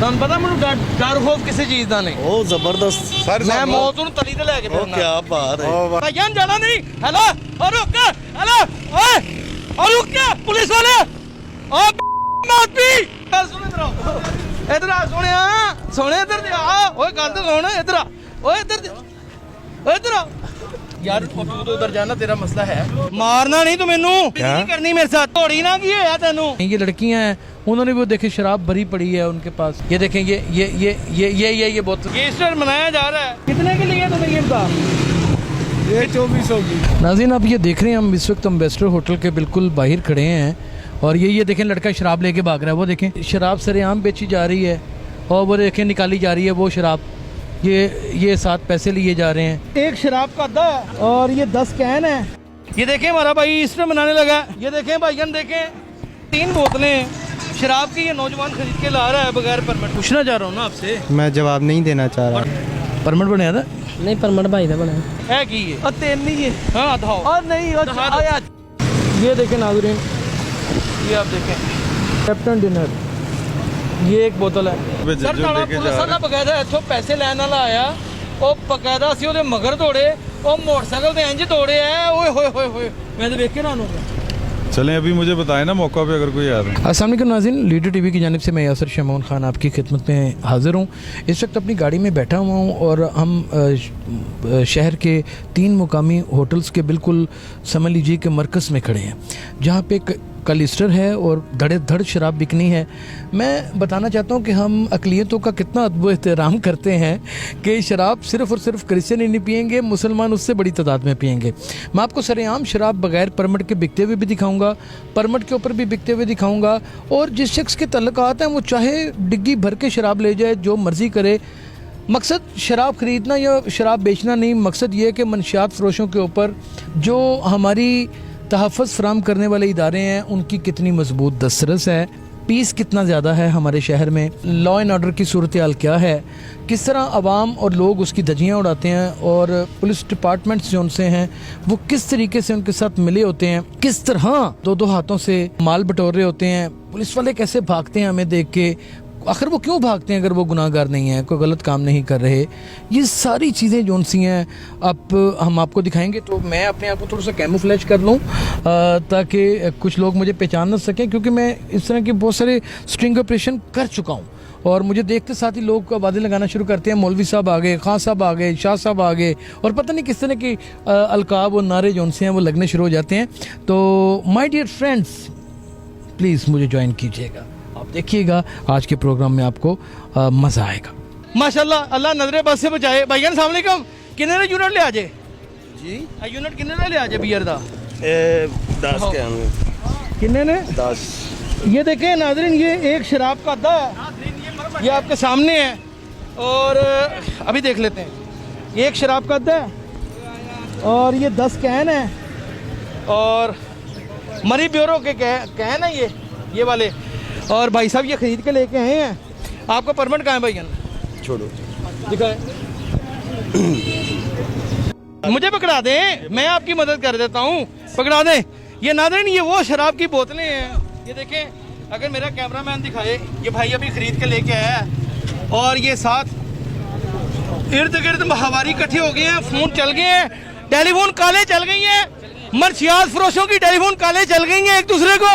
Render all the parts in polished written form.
ਤੁਹਾਨੂੰ ਪਤਾ ਮੈਨੂੰ ਡਰ ਖੋਫ ਕਿਸੇ ਚੀਜ਼ ਦਾ ਨਹੀਂ। ਉਹ ਜ਼ਬਰਦਸਤ ਸਰ, ਮੈਂ ਮੌਤ ਨੂੰ ਤਲੀ ਤੇ ਲੈ ਕੇ ਉਹ ਕੀ ਬਾਤ ਹੈ ਭਾਈਆਂ ਜਾਣਾ ਨਹੀਂ। ਹੈਲੋ ਓ ਰੁਕ, ਹੈਲੋ ਓਏ ਓ ਰੁਕ, ਪੁਲਿਸ ਵਾਲੇ ਓ ਮਾਤੀ ਸੁਣ ਇਧਰ ਆ, ਇਧਰ ਆ ਸੋਹਣਿਆ ਇਧਰ ਆ। ਓਏ ਗੱਲ ਤਾਂ ਸੁਣ, ਇਧਰ ਆ ਓਏ, इधर यार तू तो उधर जाना, तेरा मसला है। मारना नहीं तो मैनू नहीं करनी मेरे साथ। थोड़ी ना की है तेनू। ये लड़कियां हैं, उन्होंने वो देखे शराब भरी पड़ी है उनके पास। ये देखें ये बोतल रजिस्टर मनाया जा रहा है। कितने के लिए तुम्हें ये बता? ये 2400 की। नाज़रीन आप ये देख रहे हैं, हम इस वक्त एम्बेसडर होटल के बिल्कुल बाहर खड़े हैं और ये देखें लड़का शराब लेके भाग रहा है। वो देखें शराब सरेआम बेची जा रही है और वो देखें निकाली जा रही है वो शराब। ये 7 पैसे लिए जा रहे हैं। एक शराब का अद्दा और ये 10 कैन है। ये देखें हमारा भाई ईस्टर मनाने लगा। ये देखें भाईजान, देखें 3 बोतलें शराब की ये नौजवान खरीद के ला रहा है बगैर परमिट। पूछना चाह रहा हूँ ना आपसे। मैं जवाब नहीं देना चाह रहा। परमिट बनाया था? नहीं, परमिट भाई था बनाया है की ये और 3 नहीं है। हाँ दिखाओ। और नहीं ये देखें नाज़रीन, ये आप देखें कैप्टन डिनर, ये एक बोतल है। सर नाला पुलिस वाला बकायदा इत्थों पैसे लैन वाला आया, वो बकायदा असीं ओहदे मगर दौड़े, वो मोटरसाइकिल ते इंज दौड़े है। ओए होए होए होए, मैं तो देख के हैरान हो गया। चलें अभी मुझे बताएं ना मौका पे अगर कोई आ रहा है। अस्सलाम वालेकुम नाज़रीन, लीडर टीवी की जानिब से मैं यासर शमौन खान आपकी खिदमत में हाज़िर हूँ। इस वक्त अपनी गाड़ी में बैठा हुआ हूँ और हम शहर के 3 मुकामी होटल्स के बिल्कुल समझ लीजिए कि मरकज़ में खड़े हैं, जहाँ पे कल ईस्टर है और धड़े धड़ शराब बिकनी है। मैं बताना चाहता हूँ कि हम अक़लियतों का कितना अदब एहतराम करते हैं कि शराब सिर्फ़ और सिर्फ क्रिश्चियन ही नहीं पियेंगे, मुसलमान उससे बड़ी तादाद में पियेंगे। मैं आपको सरेआम शराब बगैर परमिट के बिकते हुए भी दिखाऊंगा, परमिट के ऊपर भी बिकते हुए दिखाऊंगा, और जिस शख्स के तल्लुकात हैं वो चाहे डिग्गी भर के शराब ले जाए, जो मर्ज़ी करे। मकसद शराब ख़रीदना या शराब बेचना नहीं, मकसद ये है कि मनशियात फ़रोशों के ऊपर जो हमारी तहफ़्फ़ुज़ फ़राहम करने वाले इदारे हैं उनकी कितनी मजबूत दस्तरस है, पीस कितना ज़्यादा है हमारे शहर में, लॉ एंड ऑर्डर की सूरत हाल क्या है, किस तरह आवाम और लोग उसकी धज्जियाँ उड़ाते हैं, और पुलिस डिपार्टमेंट्स जो उनसे हैं वो किस तरीके से उनके साथ मिले होते हैं, किस तरह 2-2 हाथों से माल बटोर रहे होते हैं। पुलिस वाले कैसे भागते हैं हमें देख के, आखिर वो क्यों भागते हैं अगर वो गुनाहगार नहीं है, कोई गलत काम नहीं कर रहे। ये सारी चीज़ें जो सी हैं अब हम आपको दिखाएंगे। तो मैं अपने आप को थोड़ा सा कैमोफ्लेज कर लूँ ताकि कुछ लोग मुझे पहचान ना सकें, क्योंकि मैं इस तरह के बहुत सारे स्ट्रिंग ऑपरेशन कर चुका हूँ और मुझे देखते साथ ही लोग आवाज़ें लगाना शुरू करते हैं, मौलवी साहब आ गए, खान साहब आ गए, शाह साहब आ गए, और पता नहीं किस तरह की अलकाब और नारे जो उनसे हैं वो लगने शुरू हो जाते हैं। तो माय डियर फ्रेंड्स, प्लीज़ मुझे ज्वाइन कीजिएगा, आप देखिएगा आज के प्रोग्राम में आपको मज़ा आएगा। माशाल्लाह, अल्लाह नजरे बस से बचाए। भाईजान अस्सलाम वालेकुम, कितने ने यूनिट ले आ जाए जी? यूनिट कितने ले आ जाए बियर दा? 10 कैन। कितने ने? 10। ये देखें नाज़रीन, ये एक शराब का अद्दा है, ये आपके सामने है, और अभी देख लेते हैं। एक शराब का अद्दा है और ये 10 कैन है, और मरी ब्यूरो के कैन है ये वाले, और भाई साहब ये खरीद के लेके आए हैं। आपका परमिट कहाँ है भाईजान? छोड़ो दिखाए, मुझे पकड़ा दें, मैं आपकी मदद कर देता हूँ, पकड़ा दें। ये नाज़रीन, ये वो शराब की बोतलें हैं, ये देखें, अगर मेरा कैमरामैन दिखाए, ये भाई अभी खरीद के लेके आया है, और ये साथ इर्द गिर्द हवारी इकट्ठे हो गए हैं, फ़ोन चल गए हैं, टेलीफोन काले चल गई हैं, मनशियात फरोशों की टेलीफोन काले चल गई हैं, एक दूसरे को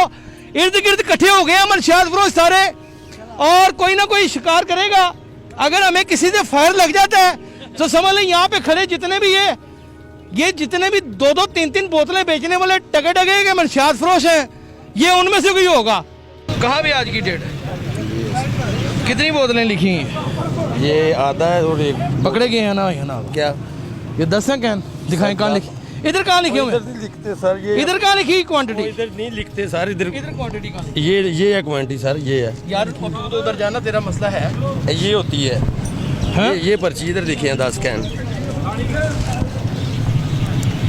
इर्द गिर्द इकट्ठे हो गए हैं मनशियात फरोश सारे, और कोई ना कोई शिकार करेगा। अगर हमें किसी से फायर लग जाता है तो समझ लें यहाँ पे खड़े जितने भी ये जितने भी 2-2, 3-3 बोतलें बेचने वाले टगे टगे के मनशियात फरोश हैं, ये उनमें से कोई होगा। कहाँ भी आज की डेट है? कितनी बोतलें लिखी हैं? ये आधा है और एक पकड़े गए हैं ना क्या? ये 10 हैं कैन, दिखाएं कहाँ लिखी, इधर कहाँ लिखे हुए? इधर लिखते सर, ये इधर कहाँ लिखी क्वांटिटी? इधर नहीं लिखते सर, इधर क्वांटिटी कहाँ? ये है क्वांटिटी सर, ये है यार तू तो उधर जाना, तेरा मसला है। ये होती है, ये पर्ची इधर लिखे हैं 10 कैन,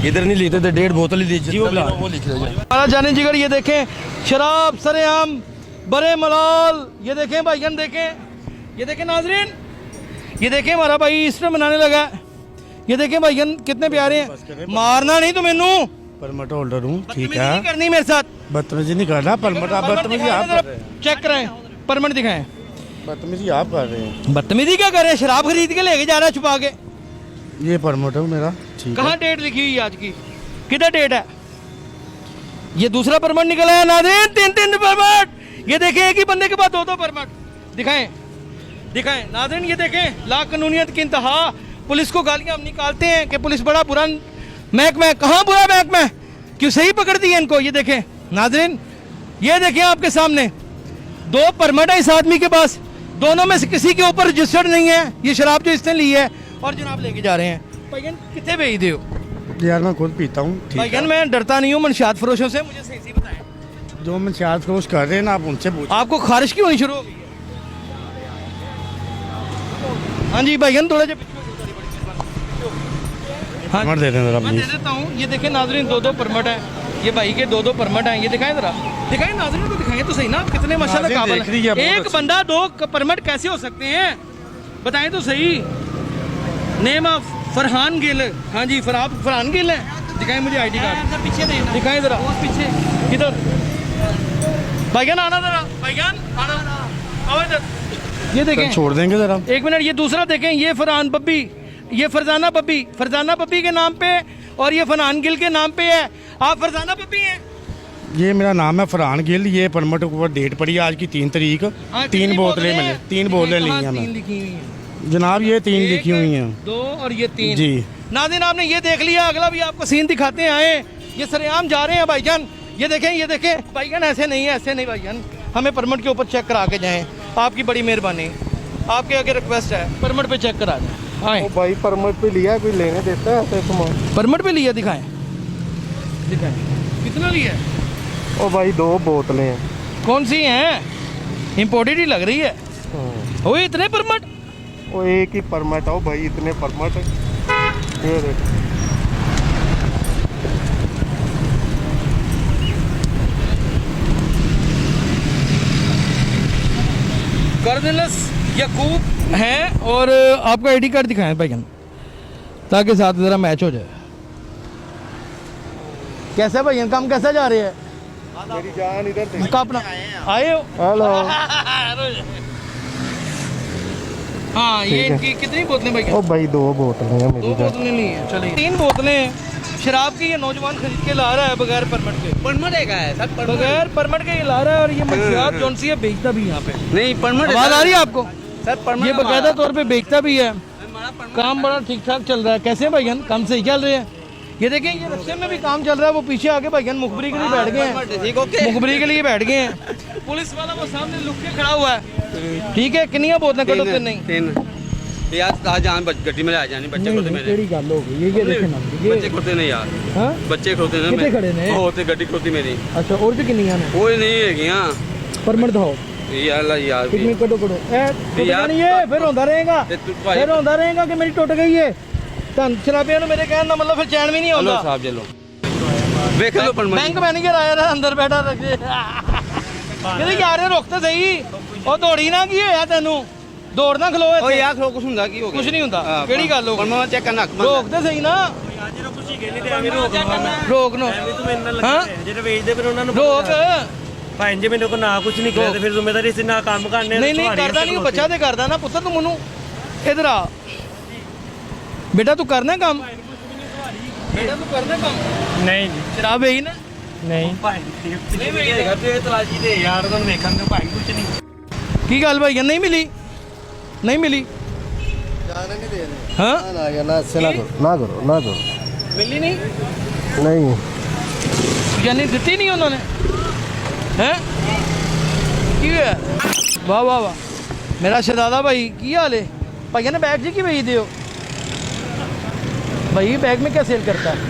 इधर नहीं लिखते थे, 1.5 बोतल ही लीजिए वो लिख रहे हैं। जाने जिगर, ये देखें शराब सरेआम बड़े मलाल, ये देखें भाईजान, देखें, ये देखें नाज़रीन, ये देखें हमारा भाई ईस्टर मनाने लगा, ये देखें भाईजान कितने प्यारे हैं। मारना नहीं तो मैनू, परमिट होल्डर हूँ, ठीक है, नहीं करनी मेरे साथ, बदतमीजी नहीं करना, परमिट आप बदतमीजी आप कर रहे हैं। चेक कराएं, परमिट दिखाएं। बदतमीजी आप कर रहे हैं। बदतमीजी क्या कर रहे हैं? शराब खरीद के लेके जा रहा है छुपा के। ये परमिट है मेरा, ठीक कहाँ है। डेट लिखी हुई है आज की? किधर डेट है? ये दूसरा परमिट निकला है नाज़रीन, 3 परमिट। ये देखें, एक ही बंदे के पास 2 परमिट। दिखाएं दिखाएं नाज़रीन, ये देखें, ला कानूनियत की इंतहा। पुलिस को गालियां हम निकालते हैं कि पुलिस बड़ा बुरा महकमा है। कहाँ बुरा महकमा है? क्यों सही पकड़ दी है इनको? ये देखें नाज़रीन, ये देखें आपके सामने 2 परमिट है इस आदमी के पास। दोनों में से किसी के ऊपर रजिस्टर्ड नहीं है। ये शराब जो इसने ली है और जनाब लेके जा रहे हैं। भाईजान कितने भेज दे हो? यार मैं खुद पीता हूँ, ठीक भाईजान है। मैं डरता नहीं हूँ मनशात फरोशों से, मुझे सही सही बताएं। जो मंशियात फरोश कर रहे हैं ना, आप उनसे पूछो। आपको खारिश क्यों होनी शुरू हो गई है? हाँ जी भाईजान, थोड़ा सा हाँ परमिट दे दें जरा मैं दे प्लीज। देता हूँ। ये देखें नाज़रीन, 2 परमिट हैं। ये भाई के 2 परमिट हैं। ये दिखाएं जरा, दिखाएं नाज़रीन को, दिखाएं तो सही ना, आप कितने माशाल्लाह नाज़रीन काबिल देख लीजिए, हैं। बहुत एक अच्छी। बंदा 2 परमिट कैसे हो सकते हैं? बताएं तो सही। Name of Farhan Gill. हाँ जी, फरहान गिल है। दिखाएं मुझे आईडी कार्ड, पीछे दिखाएं जरा, पीछे किधर? भाईजान आना जरा, भाईजान आना, आओ इधर। ये देखें, छोड़ देंगे जरा। 1 मिनट। ये दूसरा देखें, ये फरहान बब्बी, ये फरजाना बब्बी के नाम पे और ये फरहान गिल के नाम पे है। आप फरजाना बब्बी हैं? ये मेरा नाम है फरहान गिल। ये परमिट के ऊपर डेट पड़ी है आज की 3 तारीख। हाँ, 3 बोतलें मिली, 3 बोतलें ली हैं 3 मैं लिखी हुई हैं। जनाब। ये 3 लिखी हुई हैं 2 और ये 3 जी। नाज़रीन आपने ये देख लिया, अगला भी आपको सीन दिखाते हैं। आए, ये सरेआम जा रहे हैं भाईजान। ये देखें भाईजान, ऐसे नहीं भाईजान, हमें परमिट के ऊपर चेक करा के जाएं। आपकी बड़ी मेहरबानी, आपके आगे रिक्वेस्ट है, परमिट पे चेक करा दें। आए, भाई परमिट पे लिया, कोई लेने देता है ऐसे सामान? परमिट पे लिया, दिखाएं कितना लिया? ओ भाई 2 बोतलें हैं। कौन सी हैं? इम्पोर्टेड ही लग रही है। ओ इतने परमिट? वो एक ही परमिट हो भाई, इतने परमिट। ये देख। कर्नलस यकूब हैं और आपका आईडी कार्ड दिखाएं भाईजान, ताकि साथ ज़रा मैच हो जाए। कैसा भाईजान, काम कैसा जा रही है? मेरी जान इधर देख। इसका अपना आए हो? हेलो। हाँ, ये इनकी कितनी बोतलें भाईजान? ओ भाई 2 बोतलें हैं 2 मेरी जान। बोतलें ली हैं। चलिए 3 बोतलें हैं शराब की। ये नौजवान खरीद के ला रहा है बगैर परमिट के। परमिट है सर, बगैर परमिट के ये ला रहा है और ये मंशियात जौन सी है बेचता भी यहाँ पे। नहीं परमिट आवाज आ रही है आपको? सर परमिट ये बाकायदा तौर पे बेचता भी है। काम बड़ा ठीक ठाक चल रहा है। कैसे भाईजान, काम सही चल रहे हैं? ये देखें, ये रस्ते में भी काम चल रहा है। वो पीछे आके भाईजान मुखबरी के लिए बैठ गए हैं, मुखबरी के लिए बैठ गए हैं। पुलिस वाला वो सामने लुक के खड़ा हुआ है। ठीक है, कितनी बोतलें कटो? 3 यार आज जान गड्डी में ले जानी, बच्चे खोते मेरे। केड़ी गल हो गई? ये देखे ना, बच्चे खोते नहीं यार, हाँ बच्चे खोते ने कितने खड़े ने? होते गड्डी खोती मेरी। अच्छा, और भी कितनी ने? कोई नहीं है यहाँ परमिट दो यार कितनी कटो कटो। टुट यार, नहीं है, फिर होता रहेगा, ते तू भाई- फिर होता रहेगा कि मेरी टुट गई है। धन शराबिया ने मेरे कहने का मतलब फिर चैन भी नहीं हेलो होता। साहब चलो देख लो परमिट। बैंक मैनेजर आया था अंदर बैठा रखे कहते यार रोकते सही, ਉਹ ਦੌੜੀ ਨਾ ਕੀ ਹੋਇਆ ਤੈਨੂੰ? ਦੌੜਨਾ ਖਲੋ ओ ਇੱਥੇ, यार कुछ ਹੁੰਦਾ ਕੀ ਹੋ ਗਿਆ? ਕੁਝ ਨਹੀਂ ਹੁੰਦਾ। ਕਿਹੜੀ ਗੱਲ ਹੋ ਗਈ? परमिट चेक करना ਰੋਕ ਤੇ ਸਹੀ ਨਾ, ਰੋਕ ਨੂੰ ਹਾਂ ਜਿਹੜੇ ਵੇਚਦੇ ਫਿਰ ਉਹਨਾਂ ਨੂੰ ਰੋਕ। ਭਾਈ ਜੇ ਮੇਰੇ ਕੋਲ ਨਾ ਕੁਝ ਨਹੀਂ ਕਰਿਆ ਤੇ ਫਿਰ ਜ਼ਿੰਮੇਵਾਰੀ ਸੀ ਨਾ ਕੰਮ ਕਰਨੇ ਨਹੀਂ ਨਹੀਂ ਕਰਦਾ ਨਹੀਂ, ਉਹ ਬੱਚਾ ਤੇ ਕਰਦਾ ਨਾ। ਪੁੱਤਰ ਤੂੰ ਮੈਨੂੰ ਇਧਰ ਆ ਬੇਟਾ, ਤੂੰ ਕਰਨਾ ਕੰਮ? ਬੇਟਾ ਤੂੰ ਕਰਨਾ ਕੰਮ? ਨਹੀਂ ਜੀ ਸ਼ਰਾਬ ਵੇਈ ਨਾ? ਨਹੀਂ ਭਾਈ ਨਹੀਂ ਵੇਚਦਾ। ਤੇ ਤਲਾਸ਼ੀ ਦੇ ਯਾਰ ਤੁਹਾਨੂੰ ਵੇਖਣ ਤੋਂ ਭਾਈ ਕੁਝ ਨਹੀਂ। ਕੀ ਗੱਲ ਭਾਈ, ਨਹੀਂ ਮਿਲੀ? नहीं मिली? जाने नहीं दे रहे। हाँ, ना यार, ना ऐसे ना करो ना करो। मिली नहीं? नहीं यानी दी नहीं उन्होंने? हैं की है? वाह वाह वाह, मेरा शहजादा भाई की हाल है? भाई ने बैग जी की भेज दो भाई, बैग में क्या सेल करता है?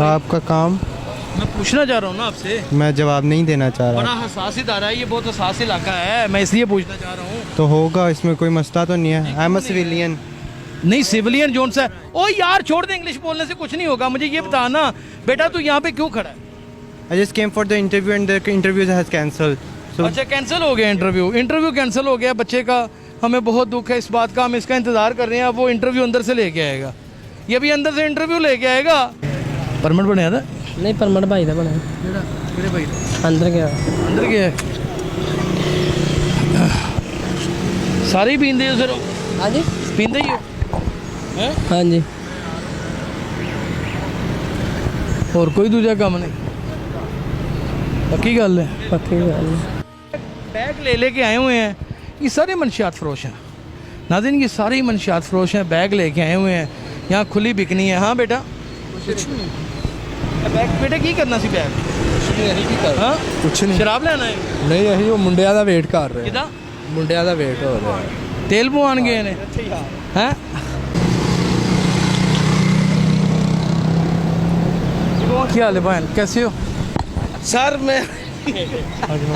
आपका काम मैं पूछना चाह रहा हूँ ना आपसे, मैं जवाब नहीं देना चाह बड़ा रहा। हसास इदारा है ये, बहुत हसास इलाका है, मैं इसलिए पूछना चाह रहा हूँ। तो होगा, इसमें कोई मसला तो नहीं है। I am a civilian. नहीं सिविलियन जोन सा है। ओ यार छोड़ दे, इंग्लिश बोलने से कुछ नहीं होगा। मुझे ये बता ना बेटा, तू यहाँ पे क्यों खड़ा है? I just came for the interview and the interview has cancelled. So अच्छा, कैंसिल हो गया इंटरव्यू कैंसिल हो गया बच्चे का। हमें बहुत दुख है इस बात का, हम इसका इंतज़ार कर रहे हैं। अब वो इंटरव्यू अंदर से लेके आएगा, ये भी अंदर से इंटरव्यू लेके आएगा। परमिट बनया था? नहीं परमिट भाई का बना ਕਿਹੜੇ ਭਾਈ अंदर गया ਅੰਦਰ ਗਿਆ? ਸਾਰੇ ਹੀ ਪੀਂਦੇ ਹੋ ਸਰ? ਹਾਂਜੀ ਪੀਂਦੇ ਹੀ ਹੋ ਹੈ? ਹਾਂਜੀ ਹੋਰ ਕੋਈ ਦੂਜਾ ਕੰਮ ਨਹੀਂ? पक्की गल है? पक्की गल है। बैग लेके आए हुए हैं, ये सारे मनशियात फरोश हैं नाज़रीन, ये सारे ही मनशियात फरोश हैं, बैग लेके आए हुए हैं, यहाँ खुली बिकनी है। हाँ बेटा कुछ नहीं बैग बेटा की करना सी बैग? हाँ कुछ नहीं शराब लेना है? नहीं अभी वो मुंडिया का वेट कर रहे किदा हैं मुंडिया का वेट हो रहा है तेल पवान गए ने हैं? क्या हाल है बहन, कैसे हो? सर मैं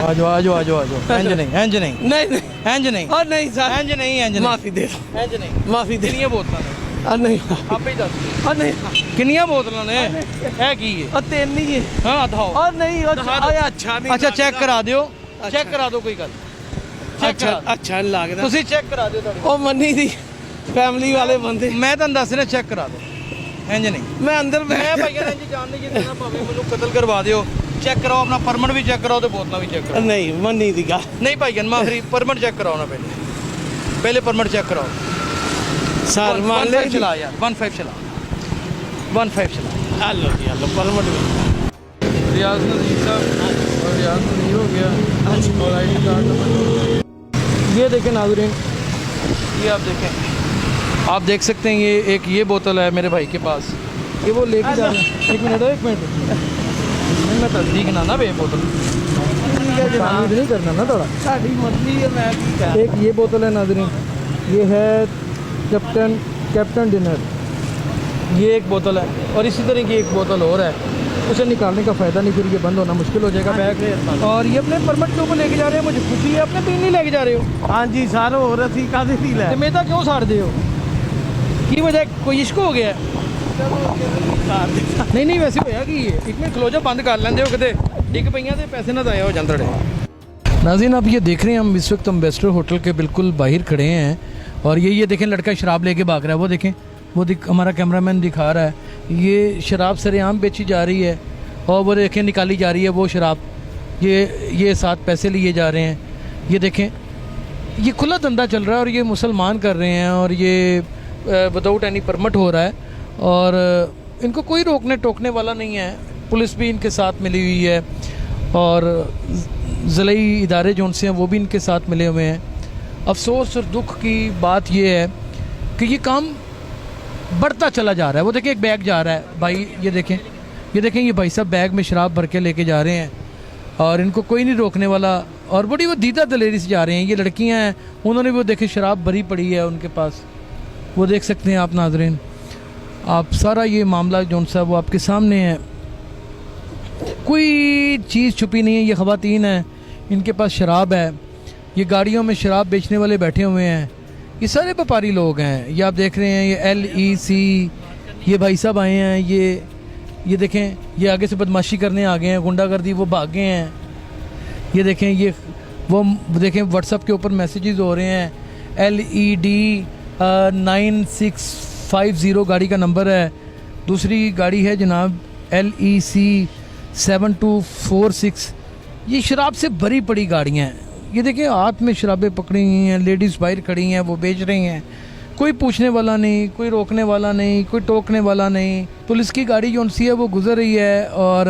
आजो आजो आजो आजो इंज नहीं इंज नहीं नहीं इंज नहीं और नहीं सर इंज नहीं इंज नहीं माफी दे दो इंज नहीं माफी दे कितनी बोतलों ने और नहीं आपे ही दस और नहीं कितनी बोतलों ने है की है? और तेल नहीं है हाँ दिखाओ और नहीं और दिखा दो। अच्छा नहीं अच्छा चेक करा दियो अच्छा। चेक करा दो कोई गल चेक अच्छा करा अच्छा नहीं लगता ਤੁਸੀਂ ਚੈੱਕ ਕਰਾ ਦਿਓ ਤੁਹਾਡੇ ਉਹ ਮੰਨੀ ਦੀ ਫੈਮਿਲੀ ਵਾਲੇ ਬੰਦੇ ਮੈਂ ਤੁਹਾਨੂੰ ਦੱਸ ਰਿਹਾ ਚੈੱਕ ਕਰਾ ਦਿਓ ਇੰਜ ਨਹੀਂ ਮੈਂ ਅੰਦਰ ਮੈਂ ਭਾਈਆਂ ਇੰਜ ਜਾਣ ਨਹੀਂ ਜਿੰਨਾ ਭਾਵੇਂ ਮੈਨੂੰ ਕਤਲ ਕਰਵਾ ਦਿਓ ਚੈੱਕ ਕਰਾਓ ਆਪਣਾ ਪਰਮਿਟ ਵੀ ਚੈੱਕ ਕਰਾਓ ਤੇ ਬੋਤਲਾਂ ਵੀ ਚੈੱਕ ਕਰਾਓ ਨਹੀਂ ਮੰਨੀ ਦੀ ਗੱਲ ਨਹੀਂ ਭਾਈਆਂ ਮਾਫੀ ਪਰਮਿਟ ਚੈੱਕ ਕਰਾਓ ਨਾ पहले परमिट चेक कराओ सर मान ले चला यार 15 चला 15 चला हेलो जी हेलो परमिट रियाज नज़ीर साहब और रियाज नज़ीर हो गया और आई डी कार्ड नंबर ये देखें नाज़रीन, ये आप देखें, आप देख सकते हैं ये बोतल है मेरे भाई के पास, ये वो लेके जा रहे हैं। एक मिनट मैं तस्दीक ना बे बोतल नहीं करना ना थोड़ा। साड़ी मर्जी है मैं की कह एक ये बोतल है नाज़रीन, ये है कैप्टन डिनर, ये एक बोतल है और इसी तरह की एक बोतल और है, उसे निकालने का फ़ायदा नहीं, फिर ये बंद होना मुश्किल हो जाएगा बैग। और ये अपने परमिट के ऊपर लेके जा रहे हैं, मुझे खुशी है, अपने पीन नहीं लेके जा रहे हो। हाँ जी सर हो रही कादे पी ले मेदा क्यों साड़ दे हो की वजह कोई इश्क हो गया है? नहीं वैसे होया कि एक मिनट खलो जा बंद कर लेंदे हो किते डिग पईयां ते पैसे ना जाया हो जांदे। नाज़रीन आप ये देख रहे हैं हम इस वक्त एम्बेसडर होटल के बिल्कुल बाहर खड़े हैं और ये देखें लड़का शराब लेके भाग रहा है, वो देखें वो हमारा कैमरामैन दिखा रहा है, ये शराब सरेआम बेची जा रही है और वो देखें निकाली जा रही है वो शराब, ये 7 पैसे लिए जा रहे हैं, ये देखें ये खुला धंधा चल रहा है और ये मुसलमान कर रहे हैं और ये विदाउट एनी परमिट हो रहा है और इनको कोई रोकने टोकने वाला नहीं है, पुलिस भी इनके साथ मिली हुई है और ज़िलाई इदारे जो उनसे हैं वो भी इनके साथ मिले हुए हैं। अफसोस और दुख की बात ये है कि ये काम बढ़ता चला जा रहा है। वो देखें एक बैग जा रहा है भाई, ये देखें ये भाई साहब बैग में शराब भर के लेके जा रहे हैं और इनको कोई नहीं रोकने वाला और बड़ी वो दीदा दलेरी से जा रहे हैं। ये लड़कियां हैं, उन्होंने वो देखे शराब भरी पड़ी है उनके पास, वो देख सकते हैं आप नाज़रीन, आप सारा ये मामला जो सा वो आपके सामने है, कोई चीज़ छुपी नहीं है। ये ख़वातीन हैं, इनके पास शराब है, ये गाड़ियों में शराब बेचने वाले बैठे हुए हैं, ये सारे व्यापारी लोग हैं। ये आप देख रहे हैं ये LEC, ये भाई साहब आए हैं, ये देखें ये आगे से बदमाशी करने आ गए हैं, गुंडागर्दी वो भागे हैं। ये देखें ये वो देखें व्हाट्सएप के ऊपर मैसेजेस हो रहे हैं, LED 9650 गाड़ी का नंबर है, दूसरी गाड़ी है जनाब LEC 7246। ये शराब से भरी पड़ी गाड़ियाँ हैं, ये देखें हाथ में शराबें पकड़ी हुई हैं, लेडीज़ बाहर खड़ी हैं, वो बेच रही हैं, कोई पूछने वाला नहीं, कोई रोकने वाला नहीं, कोई टोकने वाला नहीं। पुलिस की गाड़ी जो सी है वो गुजर रही है और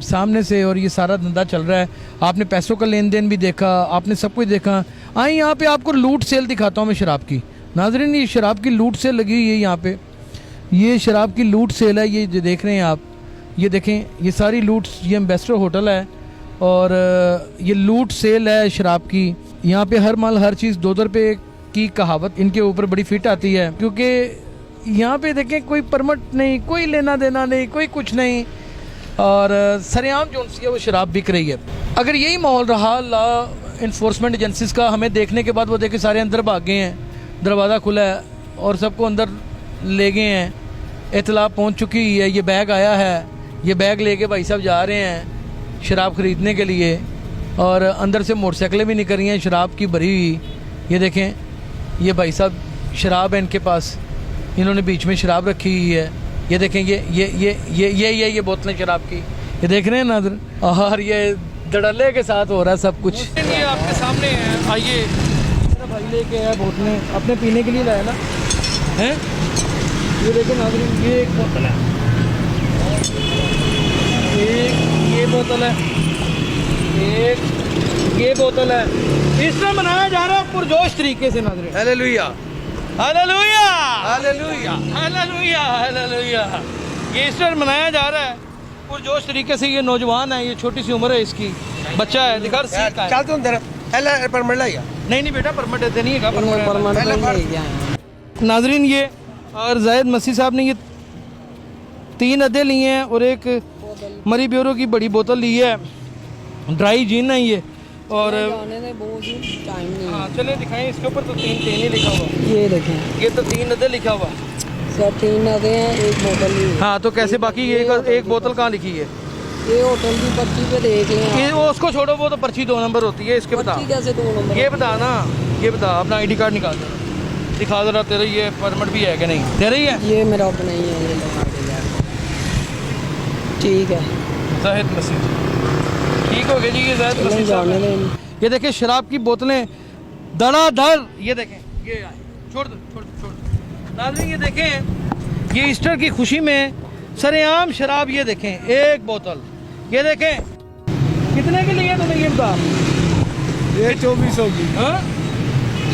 सामने से, और ये सारा धंधा चल रहा है। आपने पैसों का लेन देन भी देखा, आपने सब कुछ देखा। आइए यहाँ पे आपको लूट सेल दिखाता हूँ मैं शराब की। नाज़रीन ये शराब की लूट सेल लगी हुई है यहाँ पे, ये शराब की लूट सेल है, ये जो देख रहे हैं आप, ये देखें ये सारी लूट, ये एम्बेसडर होटल है और ये लूट सेल है शराब की। यहाँ पे हर माल हर चीज़ 2 रुपये की कहावत इनके ऊपर बड़ी फिट आती है, क्योंकि यहाँ पे देखें कोई परमिट नहीं, कोई लेना देना नहीं, कोई कुछ नहीं और सरेआम जो है वो शराब बिक रही है। अगर यही माहौल रहा लॉ इन्फोर्समेंट एजेंसीज़ का, हमें देखने के बाद वो देखे सारे अंदर भाग गए हैं, दरवाज़ा खुला है और सबको अंदर ले गए हैं, इतला पहुँच चुकी है, ये बैग आया है, ये बैग लेके भाई साहब जा रहे हैं शराब ख़रीदने के लिए और अंदर से मोटरसाइकिलें भी निकल रही हैं शराब की भरी हुई। ये देखें ये भाई साहब शराब है इनके पास, इन्होंने बीच में शराब रखी हुई है। ये देखें ये बोतलें शराब की, ये देख रहे हैं नाज़र, और ये धड़ल्ले के साथ हो रहा है सब कुछ। ये आपके सामने है, आइए भाई लेके आया बोतलें अपने पीने के लिए लाया ना हैं। ये देखो नाज़रीन, ये एक बोतल है, एक ये बोतल है, एक ये बोतल है। इस तरह मनाया जा रहा है पुरजोश तरीके से नाज़रीन। Hallelujah hallelujah hallelujah hallelujah hallelujah. ये इस तरह मनाया जा रहा है पुरजोश तरीके से। ये नौजवान है, ये छोटी सी उम्र है इसकी, बच्चा है, दिखा सीख का है। चल तू अंदर पहले परमिट लाइया नहीं बेटा परमिट देते नहीं है नाजरीन। ये और जायद मसीह साहब ने ये 3 अदे लिए हैं और एक मरी ब्यूरो की बड़ी बोतल ली है, ड्राई जीन है ये। और टाइम नहीं हाँ चले दिखाएं, इसके ऊपर तो 3 ही लिखा हुआ, ये देखें ये तो 3 अदे लिखा हुआ। सर 3 अदे हैं, एक बोतल ही है। हाँ तो कैसे बाकी एक बोतल कहाँ लिखी है? ये होटल की पर्ची पे देख लें ये वो उसको छोड़ो, वो तो पर्ची 2 नंबर होती है। इसके बता, पर्ची कैसे 2 नंबर? ये बता ना, ये बता अपना आईडी कार्ड निकाल दे, दिखा जरा तेरा ये परमिट भी है कि नहीं? तेरा ही है? ये मेरा अपना ही है, ये लगा के यार। ठीक है जाहिद मसीह ठीक हो गया जी। ये जाहिद चलें, मसीह साहब जाने हैं। दें। ये देखें शराब की बोतलें धड़ाधड़, ये देखें ये आए। छोड़ दो छोड़ दो छोड़ दो नाज़रीन। ये देखें ये ईस्टर की खुशी में सरेआम शराब। ये देखें एक बोतल, ये देखें कितने के लिए तुम्हें ये बता? ये 2400 की, हाँ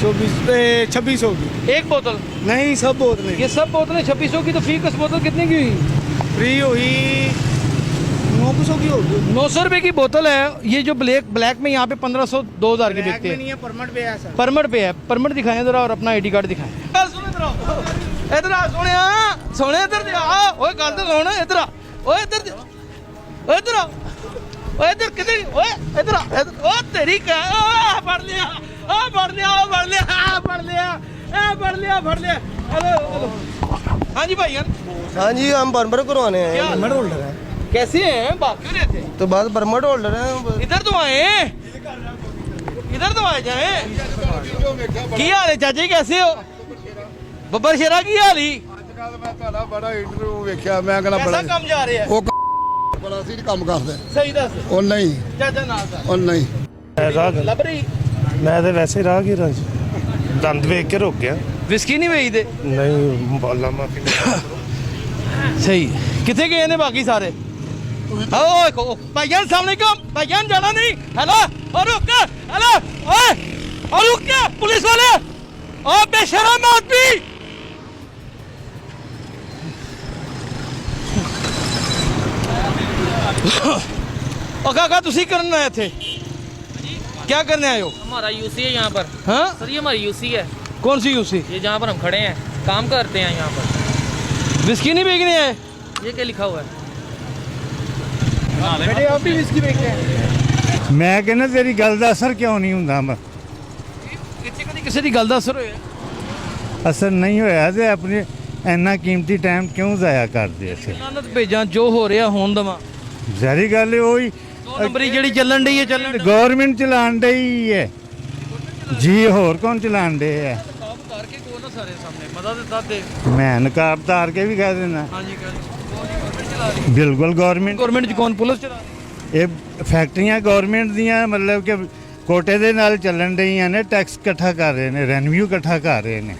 2600 की एक बोतल नहीं, सब बोतलें ये सब बोतलें 2600 की। तो फी कस बोतल कितने की हुई? फ्री हुई 900 की होगी। 900 रुपए की बोतल है। ये जो ब्लैक में यहाँ पे 1500 2000 की बिकती है। नहीं है, परमिट पे है सर। परमिट पे है। परमिट दिखाएं जरा और अपना आईडी कार्ड दिखाएं। इधर आ सोने सोने इधर आ। ओए गल तो सुन, इधर आ। ओए इधर इधर आ। ओए इधर किधर? ओए इधर आ। ओ तेरी का पढ़ लिया, पढ़ लिया, पढ़ लिया, पढ़ लिया, पढ़ लिया, पढ़ लिया। हेलो हाँ जी भाई हाँ जी हम परमिट करवाने हैं। परमिट होल्डर है। कैसे हैं? बात क्यों रहे थे? तो बाद परमिट होल्डर है। इधर तो आए, इधर तो आ जाए। की हाल है चाचा जी, कैसे हो? ਬੱਬਰ ਸ਼ੇਰਾ ਕੀ ਹਾਲ ਹੀ? ਮੈਂ ਤੁਹਾਡਾ ਬੜਾ ਇੰਟਰਵਿਊ ਵੇਖਿਆ, ਮੈਂ ਕਹਿੰਦਾ कैसा ਬੜਾ ਕੰਮ ਜਾ ਰਿਹਾ? ਉਹ ਬੜਾ ਸੀ ਕੰਮ ਕਰਦੇ। ਸਹੀ ਦੱਸ ਉਹ ਨਹੀਂ, ਚਾਚਾ ਨਾਲ ਦਾ ਉਹ ਨਹੀਂ। ਲੱਭ ਰਹੀ ਮੈਂ ਤੇ ਵੈਸੇ ਰਾਹਗੀਰ ਜੀ, ਦੰਦ ਵੇਖ ਕੇ ਰੁਕ ਗਿਆ। ਵਿਸਕੀ ਨਹੀਂ ਵੇਚਦੇ? ਨਹੀਂ ਬਾਲਾ ਮਾਫੀ। ਸਹੀ ਕਿੱਥੇ ਗਏ ਨੇ ਬਾਕੀ ਸਾਰੇ? ਓਏ ਭਾਈਜਾਨ ਸਾਹਮਣੇ ਕਮ ਭਾਈਜਾਨ ਜਾਣਾ ਨਹੀਂ। हेलो और रुक, हेलो ओए और रुक के पुलिस वाले ओ बेशरम आदमी। ओ काका तुसी करना है थे? क्या करने आए हो? हमारा यूसी है यहाँ पर। हाँ सर ये हमारी यूसी है, कौन सी यूसी? ये जहाँ पर हम खड़े हैं काम करते हैं यहाँ पर। विस्की नहीं बेचने आए? ये क्या लिखा हुआ है? बेटे आप भी विस्की बेचते हैं? ਮੈਂ ਕਹਿੰਦਾ ਤੇਰੀ ਗੱਲ ਦਾ ਅਸਰ ਕਿਉਂ ਨਹੀਂ ਹੁੰਦਾ? ਕਿੱਥੇ ਕਦੀ ਕਿਸੇ ਦੀ ਗੱਲ ਦਾ ਅਸਰ ਹੋਇਆ? ਅਸਰ ਨਹੀਂ ਹੋਇਆ ਤੇ ਆਪਣੇ ਇੰਨਾ ਕੀਮਤੀ ਟਾਈਮ ਕਿਉਂ ਜ਼ਾਇਆ ਕਰਦੇ ਅਸੀਂ? ਲਾਨਤ ਭੇਜਾਂ ਜੋ ਹੋ ਰਿਹਾ ਹੋਣ ਦਵਾ। ਜ਼ਾਰੀ ਗੱਲ ਹੈ ਉਹੀ 2 ਨੰਬਰੀ ਜਿਹੜੀ ਚੱਲਣ ਡਈ ਹੈ ਚੱਲਣ ਗਵਰਨਮੈਂਟ ਚਲਾਉਣ ਡਈ ਹੈ ਜੀ, ਹੋਰ ਕੌਣ ਚਲਾਉਣ ਡੇ ਹੈ? ਕੰਮ ਕਰਕੇ ਕੋਲ ਨਾ ਸਾਰੇ ਸਾਹਮਣੇ ਮਦਦ ਦਿੱਤਾ ਤੇ ਮੈਂ ਨਕਾਬ ਤਾਰ ਕੇ ਵੀ ਕਹਿ ਦੇਣਾ ਹਾਂਜੀ ਗਵਰਨਮੈਂਟ ਚਲਾ ਰਹੀ ਬਿਲਕੁਲ ਗਵਰਨਮੈਂਟ। ਗਵਰਨਮੈਂਟ ਚ ਕੌਣ? ਪੁਲਿਸ ਚਲਾ ਰਹੀ? ਇਹ ਫੈਕਟਰੀਆਂ ਗਵਰਨਮੈਂਟ ਦੀਆਂ ਮਤਲਬ ਕਿ ਕੋਟੇ ਦੇ ਨਾਲ ਚੱਲਣ ਡਈਆਂ ਨੇ, ਟੈਕਸ ਇਕੱਠਾ ਕਰ ਰਹੇ ਨੇ, ਰੈਵਨਿਊ ਇਕੱਠਾ ਕਰ ਰਹੇ ਨੇ।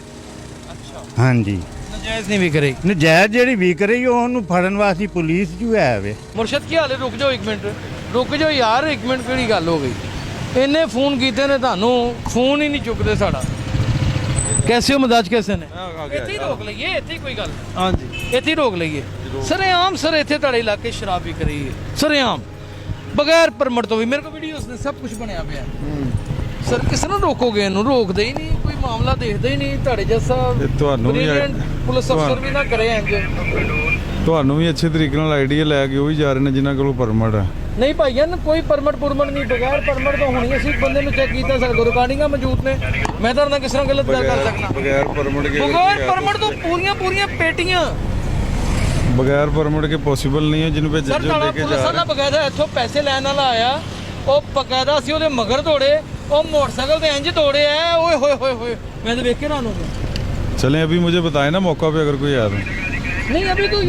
ਹਾਂਜੀ ਨਜਾਇਜ਼ ਨਹੀਂ ਵਿਕ ਰਹੀ। ਨਜਾਇਜ਼ ਜਿਹੜੀ ਵਿਕ ਰਹੀ ਉਹਨੂੰ ਫੜਨ ਵਾਸਤੇ ਪੁਲਿਸ ਜੂ ਹੈ ਵੇ। ਮੁਰਸ਼ਦ ਕੀ ਹਾਲ ਹੈ? ਰੁਕ ਜਾਓ 1 ਮਿੰਟ, ਰੁਕ ਜਾਓ ਯਾਰ 1 ਮਿੰਟ। ਕਿਹੜੀ ਗੱਲ ਹੋ ਗਈ? ਇੰਨੇ ਫੋਨ ਕੀਤੇ ਨੇ ਤੁਹਾਨੂੰ, ਫੋਨ ਹੀ ਨਹੀਂ ਚੁੱਕਦੇ ਸਾਡਾ। कैसे हो मदाज? कैसे ने? ਇੱਥੇ ਹੀ ਰੋਕ ਲਈਏ, ਇੱਥੇ ਹੀ ਕੋਈ ਗੱਲ। ਹਾਂਜੀ ਇੱਥੇ ਹੀ ਰੋਕ ਲਈਏ। ਸਰੇਆਮ ਸਰ ਇੱਥੇ ਤੁਹਾਡੇ ਇਲਾਕੇ ਸ਼ਰਾਬ ਵਿਕ ਰਹੀ ਹੈ ਸਰੇਆਮ, ਬਗੈਰ ਪਰਮਿਟ ਤੋਂ ਵੀ। ਮੇਰੇ ਕੋਲ ਵੀਡੀਓਜ਼ ਨੇ, ਸਭ ਕੁਝ ਬਣਿਆ ਪਿਆ। ਸਰ ਕਿਸ ਨੂੰ ਰੋਕੋਗੇ? ਇਹਨੂੰ ਰੋਕਦੇ ਹੀ ਨਹੀਂ, ਕੋਈ ਮਾਮਲਾ ਦੇਖਦੇ ਹੀ ਨਹੀਂ। ਤੁਹਾਡੇ ਜੈਸਾ ਤੁਹਾਨੂੰ ਵੀ brilliant ਪੁਲਿਸ ਅਫਸਰ ਵੀ ਨਾ ਕਰੇ ਇੰਜ। ਤੁਹਾਨੂੰ ਵੀ ਅੱਛੇ ਤਰੀਕੇ ਨਾਲ ਆਈਡੀਆ ਲੈ ਕੇ ਉਹ ਵੀ ਜਾ ਰਹੇ ਨੇ ਜਿਨ੍ਹਾਂ ਕੋਲ ਪਰਮਿਟ ਹੈ। ਨਹੀਂ ਭਾਈਆਂ ਕੋਈ ਪਰਮਿਟ ਪੁਰਮਿਟ ਨਹੀਂ, ਬਗੈਰ ਪਰਮਿਟ ਤੋਂ ਹੋਣੀ। ਅਸੀਂ ਬੰਦੇ ਨੂੰ ਚੈੱਕ ਕੀਤਾ ਸਕਦੇ, ਰਿਕਾਰਡਿੰਗਾਂ ਮੌਜੂਦ ਨੇ। ਮੈਂ ਤਾਂ ਕਿਸ ਤਰ੍ਹਾਂ ਗਲਤ ਗੱਲ ਕਰ ਸਕਦਾ? ਬਗੈਰ ਪਰਮਿਟ ਕੇ ਬਗੈਰ ਪਰਮਿਟ ਤੋਂ ਪੂਰੀਆਂ ਪੇਟੀਆਂ। ਬਗੈਰ ਪਰਮਿਟ ਕੇ ਪੋਸੀਬਲ ਨਹੀਂ ਹੈ ਜਿਹਨੂੰ ਭੇਜੋ ਸਰ ਲੈ ਤੁਹਾਡਾ ਕੇ ਪੁਲਿਸ ਜਾ ਵਾਲਾ ਰਹੇ। ਬਕਾਇਦਾ ਇੱਥੋਂ ਪੈਸੇ ਲੈਣ ਵਾਲਾ ਆਇਆ, ਉਹ ਬਕਾਇਦਾ ਸੀ ਉਹਦੇ ਮਗਰ ਦੌੜੇ, ਉਹ ਮੋਟਰਸਾਈਕਲ ਤੇ ਇੰਜ ਦੌੜੇ ਆ। ਓਏ ਹੋਏ ਹੋਏ ਹੋਏ, मैं तो देख के रहा हूँ। चलें अभी मुझे बताएं ना मौका पे अगर कोई याद हो। नहीं अभी तो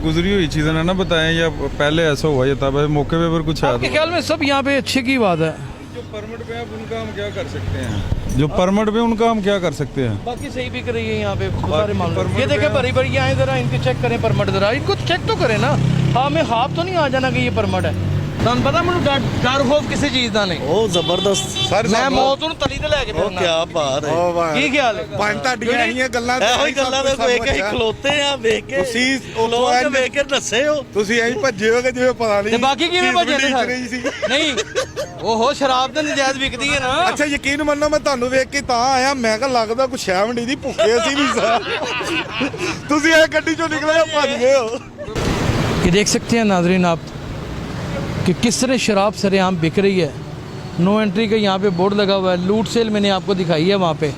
गुजरी हुई चीज़ें ना बताएं, या पहले ऐसा हुआ या तब मौके पे अगर कुछ याद आपके हो। ख्याल में सब यहाँ पे अच्छे की बात है? परमिट पे आप उनका हम क्या कर सकते हैं? जो परमिट पे उनका हम क्या कर सकते हैं? बाकी सही बिक रही है यहाँ पे सारे मामले। परमिट ये देखें पे- भरी भरी आए जरा इनके चेक करें परमिट जरा, इनको चेक तो करें ना। हाँ मैं हाफ तो नहीं आ जाना कि ये परमिट है। ਤੁਹਾਨੂੰ ਪਤਾ ਮੈਨੂੰ ਡਰ ਖੋਫ ਕਿਸੇ ਚੀਜ਼ ਦਾ ਨਹੀਂ। ਉਹ ਜ਼ਬਰਦਸਤ ਸਰ ਮੈਂ ਮੌਤ ਨੂੰ ਤਲੀ ਤੇ ਲੈ ਕੇ ਫਿਰਨਾ। ਕੀ ਬਾਤ ਹੈ ਕੀ ਖਿਆਲ ਹੈ? ਪੰਜ ਤੁਹਾਡੀਆਂ ਆਈਆਂ ਗੱਲਾਂ ਇਹੋ ਹੀ ਗੱਲਾਂ ਦੇ ਵੇਖ ਕੇ ਖਲੋਤੇ ਆ ਵੇਖ ਕੇ ਤੁਸੀਂ ਲੋਕ ਵੇਖ ਕੇ ਨੱਸੇ ਹੋ ਤੁਸੀਂ ਐਂ ਭੱਜੇ ਹੋਗੇ ਜਿਵੇਂ ਪਤਾ ਨਹੀਂ ਤੇ ਬਾਕੀ ਕਿਵੇਂ ਭੱਜੇ ਨੇ ਚੀਜ਼ ਸਾਰੇ? ਰਹੀ ਸੀ। ਨਹੀਂ ਓਹੋ ਸ਼ਰਾਬ ਤਾਂ ਨਜਾਇਜ਼ ਵਿਕਦੀ ਹੈ ਨਾ। ਅੱਛਾ ਯਕੀਨ ਮੰਨੋ ਮੈਂ ਤੁਹਾਨੂੰ ਵੇਖ ਕੇ ਤਾਂ ਆਇਆ, ਮੈਂ ਕਿਹਾ ਲੱਗਦਾ ਕੁਛ ਸ਼ੈ ਮੰਡੀ ਦੀ ਭੁੱਖੇ ਸੀ ਨਹੀਂ ਸਰ। ਤੁਸੀਂ ਇਹ ਗੱਡੀ ਚੋਂ ਨਿਕਲੇ ਭੱਜ ਗਏ ਹੋ। ये देख सकते हैं नाजरीन आप कि किस तरह शराब सरेआम बिक रही है। नो एंट्री का यहाँ पे बोर्ड लगा हुआ है, लूट सेल मैंने आपको दिखाई है वहाँ पे।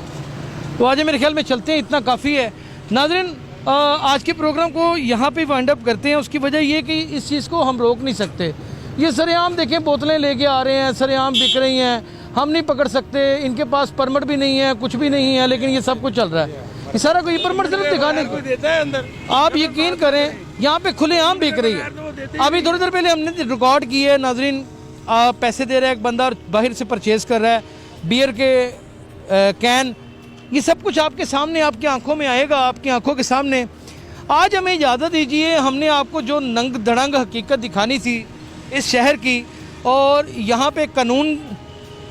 तो आज मेरे ख्याल में चलते हैं, इतना काफ़ी है। नाजरीन आज के प्रोग्राम को यहाँ पे वाइंड अप करते हैं। उसकी वजह ये कि इस चीज़ को हम रोक नहीं सकते। ये सरेआम देखें बोतलें लेके आ रहे हैं, सरेआम बिक रही हैं, हम नहीं पकड़ सकते। इनके पास परमिट भी नहीं है, कुछ भी नहीं है, लेकिन ये सब कुछ चल रहा है। ये सारा कोई परमिट सिर्फ दिखाने को देता है अंदर। आप यकीन करें यहाँ पे खुलेआम बिक रही है। अभी थोड़ी देर पहले हमने रिकॉर्ड की है नाजरीन, पैसे दे रहा है एक बंदा और बाहर से परचेज़ कर रहा है बियर के कैन। ये सब कुछ आपके सामने, आपकी आंखों में आएगा, आपकी आंखों के सामने। आज हमें इजाज़त दीजिए, हमने आपको जो नंग धड़ंग हकीकत दिखानी थी इस शहर की और यहाँ पे कानून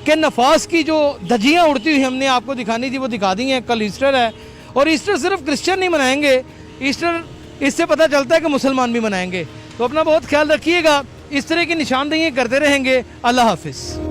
के नफाज की जो धज्जियाँ उड़ती हुई हमने आपको दिखानी थी वो दिखा दी हैं। कल ईस्टर है और ईस्टर सिर्फ क्रिश्चियन नहीं मनाएंगे, ईस्टर इससे पता चलता है कि मुसलमान भी मनाएंगे। तो अपना बहुत ख्याल रखिएगा, इस तरह की निशानदेही करते रहेंगे। अल्लाह हाफिज़।